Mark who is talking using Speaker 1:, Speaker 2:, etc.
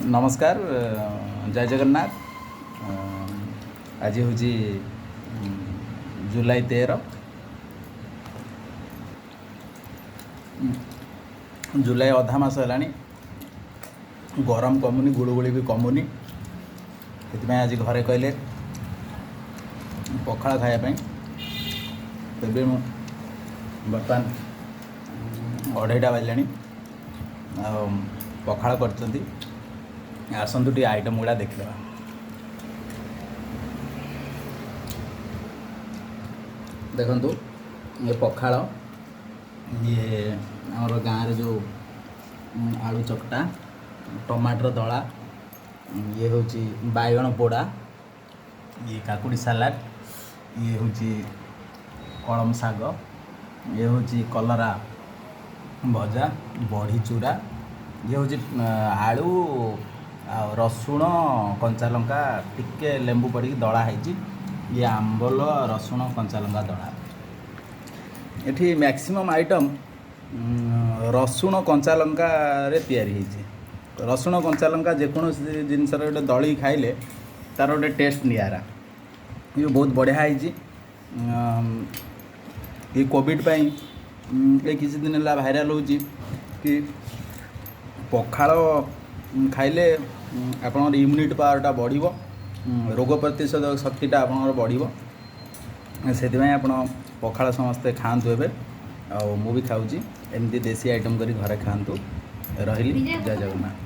Speaker 1: नमस्कार जय जगन्नाथ। आज हूँ जुलाई 13 जुलाई अधा मास है गरम कमुनी गुड़गुड़ी भी कमुनी से आज घरे कहले पखाड़ खायापी तेज मु बर्तमान 2:30 बाजिलानी पखाड़ कर आसतु टी आइटम गुड़ा देखा। देखु ये पखाड़ ये आमर गाँव जो आलू चकटा टमाटर दला ये हूँ बैगण पोड़ा ये काकुड़ी सालाड ये हूँ कलम शाग ये हूँ कलरा भजा बड़ी चूरा ये हूँ आलू आ रसुण कंचा लंका टिके लेंबू पड़ी दला है ये आंबल रसुण कंचा लंका दला एठी मैक्सिमम आइटम रसुण कंचा लंका रे तैयारी होइछि। रसुण कंचा लंका जेकोसी जिनस गोटे दली खाइले तार गोटे टेस्ट नियारा ये बहुत बढ़िया है। ये कोविड पाई ये किसी दिन है भाइराल हो कि पखाड़ खाइले आपन इम्यूनिटी पावरटा बढ़ रोग प्रतिरोधक शक्तिटा आप बढ़ से आप पखाड़ समस्ते खातु ए आ भी खाऊँ एमती देसी आइटम करी घरे खातु। रही जय जगन्नाथ।